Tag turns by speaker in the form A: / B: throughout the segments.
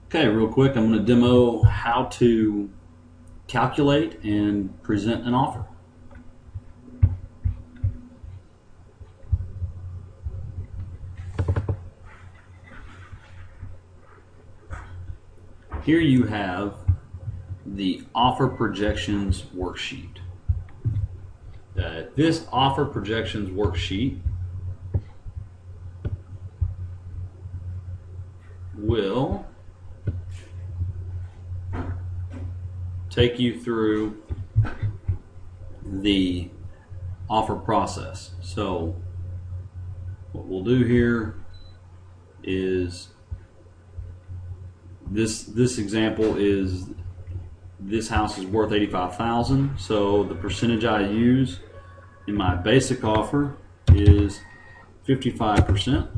A: Okay, real quick, I'm going to demo how to calculate and present an offer. Here you have the offer projections worksheet. This offer projections worksheet will take you through the offer process. So what we'll do here is this example is this house is worth $85,000. So the percentage I use in my basic offer is 55%.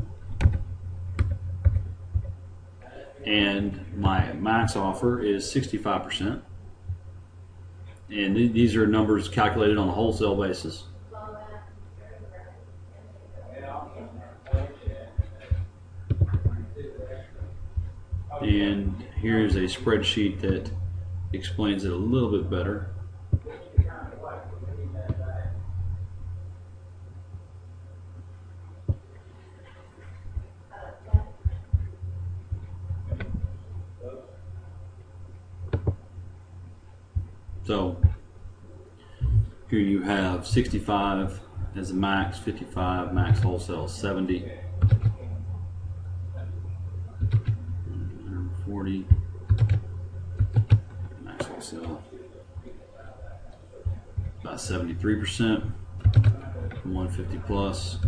A: And my max offer is 65%. And these are numbers calculated on a wholesale basis. And here's a spreadsheet that explains it a little bit better. So here you have 65 as a max, 55 max wholesale, 70, 140 max wholesale, about 73%, 150 plus.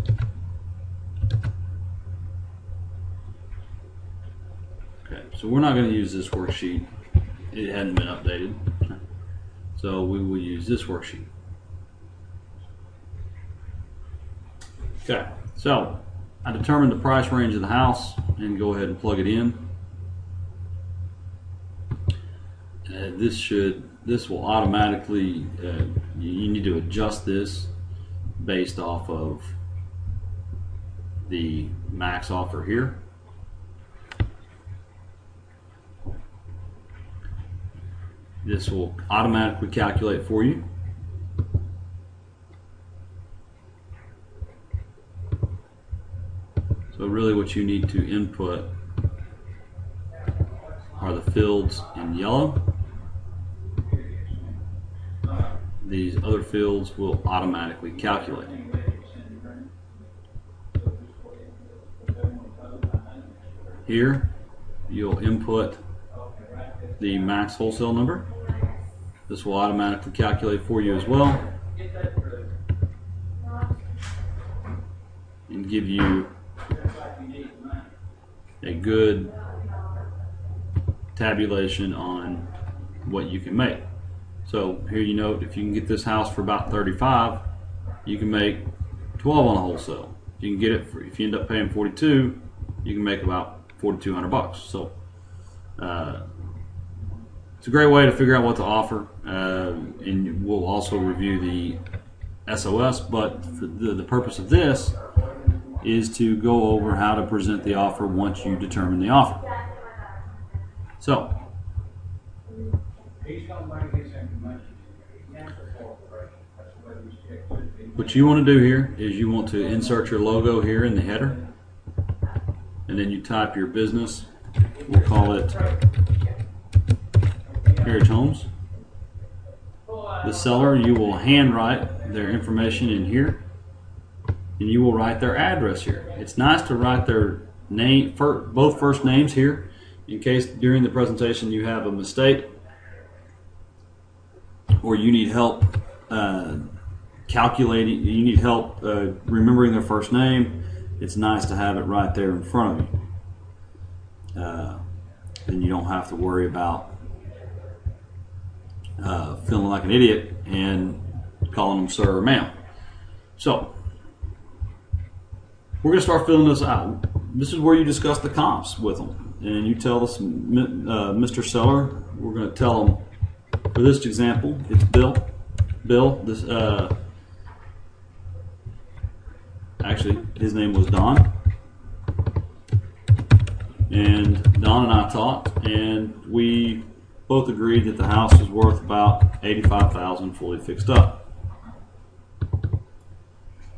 A: Okay, so we're not going to use this worksheet. It hadn't been updated. So we will use this worksheet. Okay, so I determined the price range of the house and go ahead and plug it in. This will automatically, you need to adjust this based off of the max offer here. This will automatically calculate for you. So really what you need to input are the fields in yellow. These other fields will automatically calculate. Here you'll input the max wholesale number. This will automatically calculate for you as well and give you a good tabulation on what you can make. So here you note if you can get this house for about 35, you can make 12 on a wholesale. You can get it for, if you end up paying 42, you can make about 4,200 bucks. So it's a great way to figure out what to offer, and we'll also review the SOS, but for the purpose of this is to go over how to present the offer once you determine the offer. So what you want to do here is you want to insert your logo here in the header, and then you type your business. We'll call it Heritage Homes. The seller, you will handwrite their information in here, and you will write their address here. It's nice to write their name, both first names here, in case during the presentation you have a mistake or you need help calculating, you need help remembering their first name. It's nice to have it right there in front of you. Then you don't have to worry about feeling like an idiot and calling them sir or ma'am. So we're going to start filling this out. This is where you discuss the comps with them, and you tell this Mr. Seller. We're going to tell them, for this example, it's Bill. This actually his name was Don. and Don and I talked, and we both agreed that the house was worth about $85,000 fully fixed up.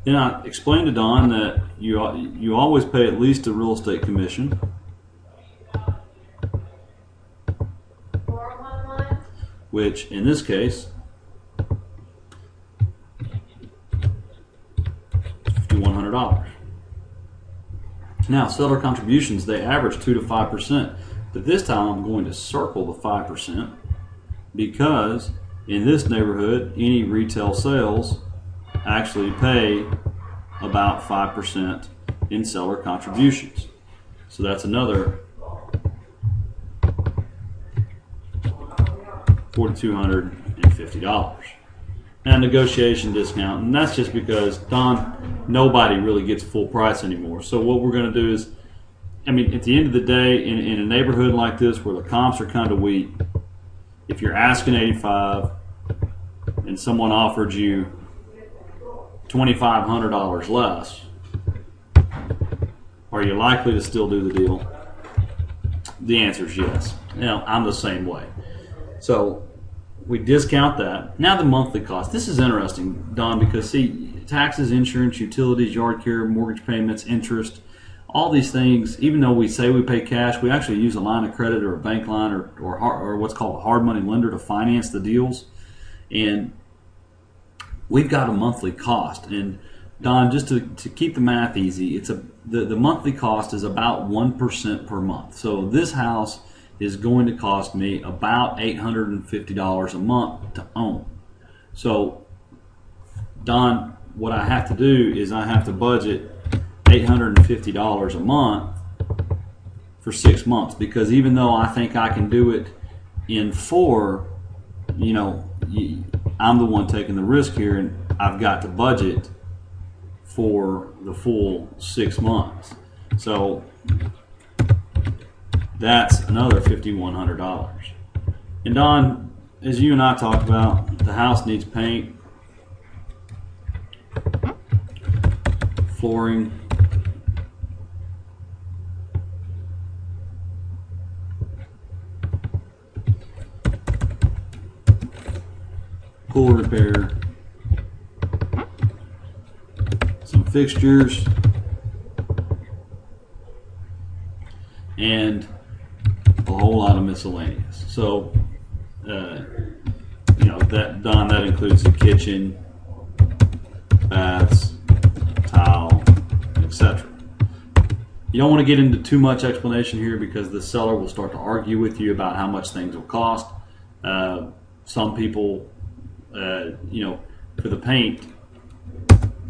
A: Then I explained to Don that you always pay at least a real estate commission, which in this case is $5,100. Now, seller contributions, they average 2 to 5%, but this time I'm going to circle the 5% because in this neighborhood, any retail sales actually pay about 5% in seller contributions. So that's another $4,250. Now, negotiation discount, and that's just because nobody really gets full price anymore. So what we're going to do is, I mean, at the end of the day, in a neighborhood like this where the comps are kind of weak, if you're asking 85 and someone offered you $2,500 less, are you likely to still do the deal? The answer is yes. I'm the same way. So we discount that. Now the monthly cost. This is interesting, Don, because see, taxes, insurance, utilities, yard care, mortgage payments, interest, all these things, even though we say we pay cash, we actually use a line of credit or a bank line or what's called a hard money lender to finance the deals. And we've got a monthly cost. And Don, just to keep the math easy, the monthly cost is about 1% per month. So this house is going to cost me about $850 a month to own. So, Don, what I have to do is I have to budget $850 a month for 6 months, because even though I think I can do it in 4, I'm the one taking the risk here, and I've got to budget for the full 6 months. So that's another $5,100. And Don, as you and I talked about, the house needs paint, flooring, pool repair, some fixtures, and a whole lot of miscellaneous. So, that includes the kitchen, baths, tile, etc. You don't want to get into too much explanation here because the seller will start to argue with you about how much things will cost. Some people, for the paint,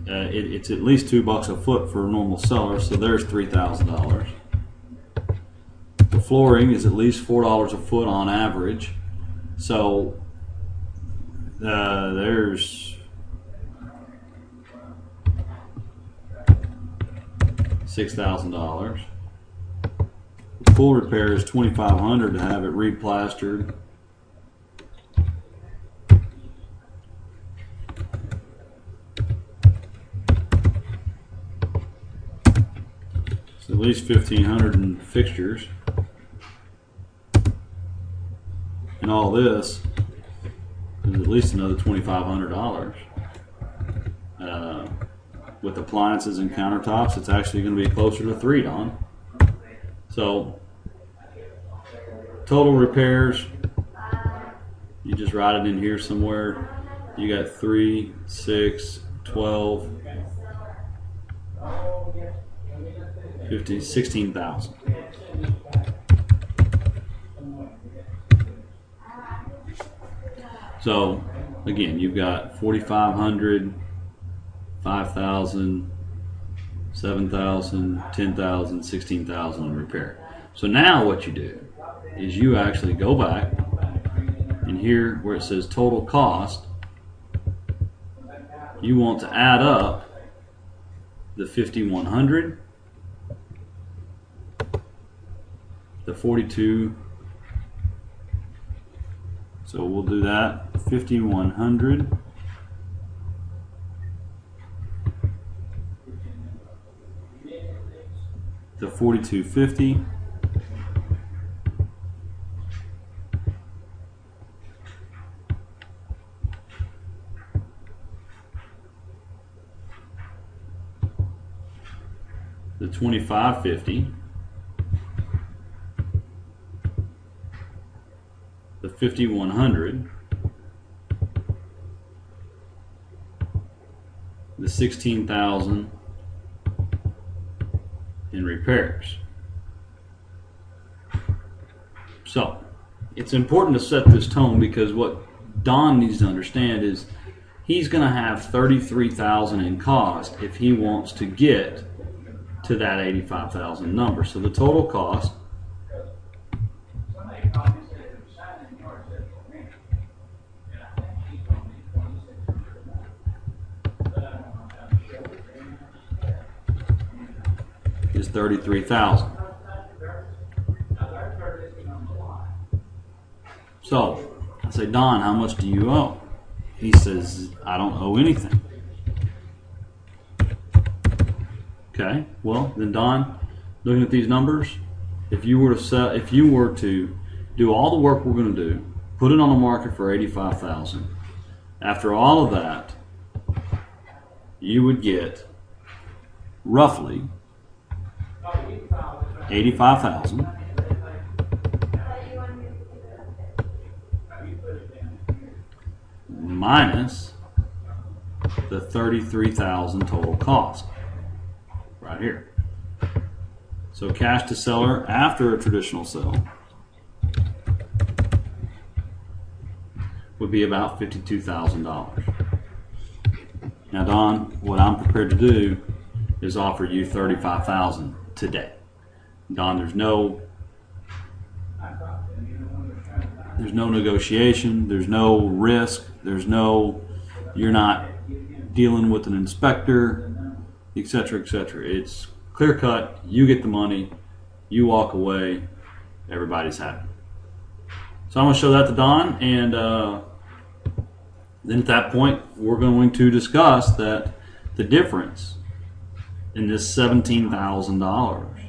A: it's at least $2 a foot for a normal seller, so there's $3,000. The flooring is at least $4 a foot on average, so there's $6,000. The pool repair is $2,500 to have it replastered. So at least $1,500 in fixtures. And all this is at least another $2,500. With appliances and countertops, it's actually going to be closer to $3,000, Don. So total repairs, you just write it in here somewhere. You got 3, 6, 12, 15, 16,000. So again, you've got 4,500, 5,000, 7,000, 10,000, 16,000 in repair. So now what you do is you actually go back and here where it says total cost, you want to add up the 5,100, the 42. So we'll do that, 5,100. The 4,250, 2550, the 5100, the 16,000 in repairs. So it's important to set this tone, because what Don needs to understand is he's going to have 33,000 in cost if he wants to get to that 85,000 number. So the total cost is 33,000. So I say, Don, how much do you owe? He says, I don't owe anything. Okay, well then, Don, looking at these numbers, if you were to do all the work we're going to do, put it on the market for 85,000. After all of that, you would get roughly 85,000 minus the 33,000 total cost right here. So cash to seller after a traditional sale would be about $52,000. Now, Don, what I'm prepared to do is offer you $35,000 today. Don, there's no negotiation, there's no risk, you're not dealing with an inspector, etc., etc. It's clear cut. You get the money, you walk away, everybody's happy. So I'm going to show that to Don, and then at that point we're going to discuss that the difference in this $17,000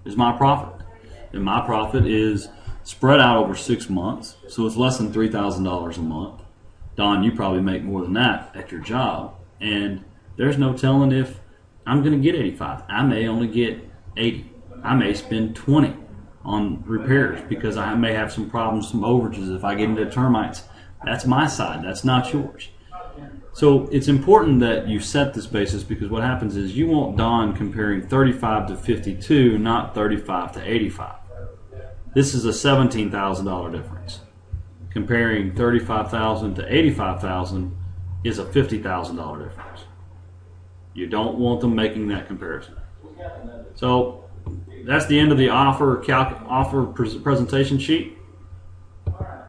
A: is my profit, and my profit is spread out over 6 months, so it's less than $3,000 a month. Don, you probably make more than that at your job, and there's no telling if I'm going to get 85. I may only get 80. I may spend 20 on repairs because I may have some problems, some overages if I get into termites. That's my side. That's not yours. So it's important that you set this basis, because what happens is you want Don comparing 35 to 52, not 35 to 85. This is a $17,000 difference. Comparing 35,000 to 85,000 is a $50,000 difference. You don't want them making that comparison. So that's the end of the offer presentation sheet.